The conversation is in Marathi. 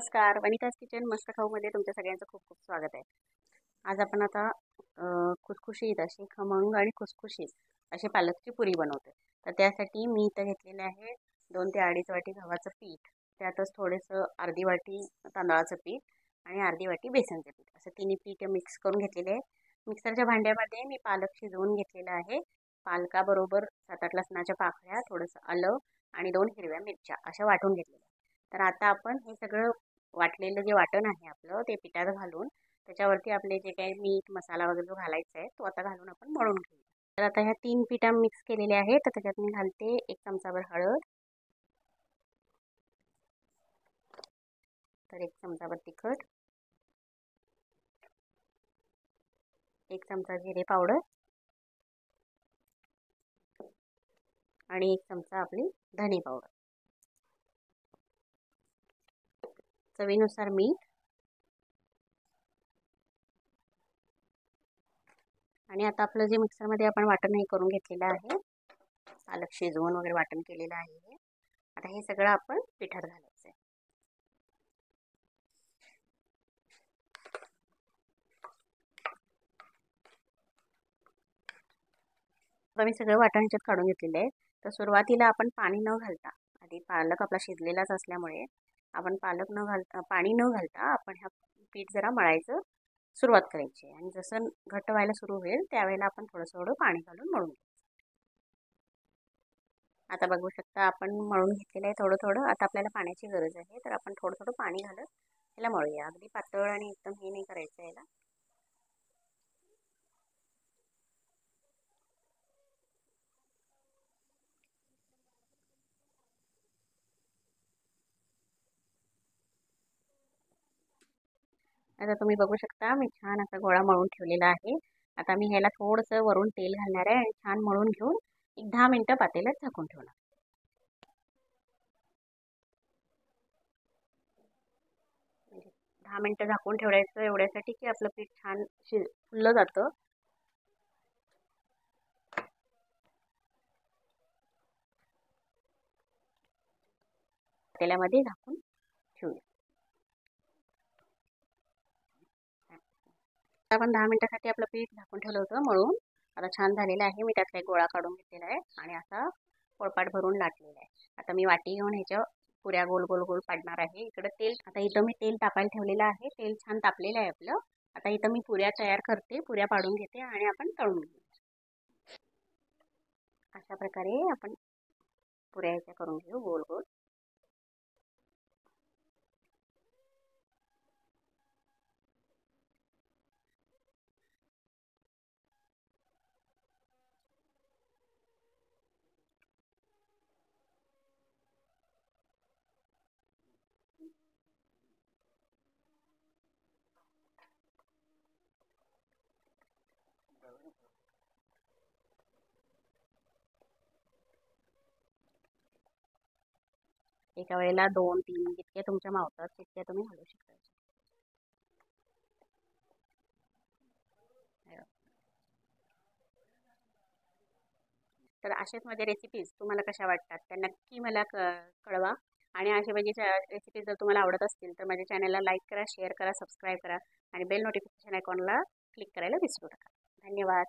नमस्कार, वनिताज किचन मस्त खाऊमध्ये तुमच्या सगळ्यांचं खूप खूप स्वागत आहे. आज आपण आता खुसखुशीत अशी खमंग आणि खुसखुशीत अशी पालकची पुरी बनवते. तर त्यासाठी मी इथं घेतलेलं आहे 2 ते अडीच वाटी गव्हाचं पीठ, त्यातच थोडंसं अर्धी वाटी तांदळाचं पीठ आणि अर्धी वाटी बेसनचं पीठ, असं तिन्ही पीठ मिक्स करून घेतलेले आहे. मिक्सरच्या भांड्यामध्ये मी पालक शिजवून घेतलेला आहे. पालकाबरोबर 7-8 लसणाच्या पाकळ्या, थोडंसं आलं आणि 2 हिरव्या मिरच्या अशा वाटून घेतलेल्या. तर आता आपण हे सगळं वाटलेलं जे वाटण आहे आपलं ते पिठात घालून त्याच्यावरती आपले जे काही मीठ मसाला वगैरे जो घालायचा आहे तो आता घालून आपण मळून घेऊ. तर आता ह्या 3 पिठा मिक्स केलेल्या आहेत. तर त्याच्यात मी घालते 1 चमचाभर हळद, तर 1 चमचाभर तिखट, 1 चमचा जिरे पावडर आणि 1 चमचा आपली धने पावडर, चवीनुसार मीठ आणि आता आपलं जे मिक्सरमध्ये आपण वाटण हे करून घेतलेलं आहे, पालक शिजवून वगैरे वाटण केलेलं आहे, आता हे सगळं आपण पिठात घालायचं आहे. आता मी सगळं वाटण ह्याच्यात काढून घेतलेलं आहे. तर सुरुवातीला आपण पाणी न घालता, आधी पालक आपला शिजलेलाच असल्यामुळे आपण पाणी न घालता आपण ह्या पीठ जरा मळायचं सुरुवात करायची आणि जसं घट्ट व्हायला सुरू होईल त्यावेळेला आपण थोडं थोडं पाणी घालून मळून घ्यायचं. आता बघू शकता आपण मळून घेतलेलं आहे थोडं थोडं. आता आपल्याला पाण्याची गरज आहे, तर आपण थोडं थोडं पाणी घालत याला मळूया. अगदी पातळ आणि एकदम हे नाही करायचं याला. आता तुम्ही बघू शकता मी छान असा गोळा मळून ठेवलेला आहे. आता मी ह्याला थोडंसं वरून तेल घालणार आहे आणि छान मळून घेऊन एक 10 मिनिटं पातेल्यात झाकून ठेवणार. 10 मिनिटं झाकून ठेवायचं एवढ्यासाठी की आपलं पीठ छान फुललं जातं. तेलामध्ये झाकून ठेवूया. आपण 10 मिनिटासाठी आपलं पीठ झाकून ठेवलं होतं मळून. आता छान झालेलं आहे. मी त्यातला एक गोळा काढून घेतलेला आहे आणि असा पोळपाट भरून लाटलेला आहे. आता मी वाटी घेऊन ह्याच्या पुऱ्या गोल गोल गोल पाडणार आहे. इकडं तेल, आता इथं मी तेल तापायला ठेवलेलं आहे. तेल छान तापलेलं आहे आपलं. आता इथं मी पुऱ्या तयार करते, पुऱ्या पाडून घेते आणि आपण तळून घेऊ. अशा प्रकारे आपण पुऱ्या ह्याच्या करून घेऊ गोल गोल. एका वेळेला 2-3 जितक्या तुमच्या मावतात तितक्या तुम्ही घालू शकता. तर अशाच माझ्या रेसिपीज तुम्हाला कशा वाटतात त्या नक्की मला कळवा. आणि अशा म्हणजे रेसिपीज जर तुम्हाला आवडत असतील तर माझ्या चॅनलला लाईक करा, शेअर करा, सबस्क्राईब करा आणि बेल नोटिफिकेशन आयकॉनला क्लिक करायला विसरू नका. धन्यवाद.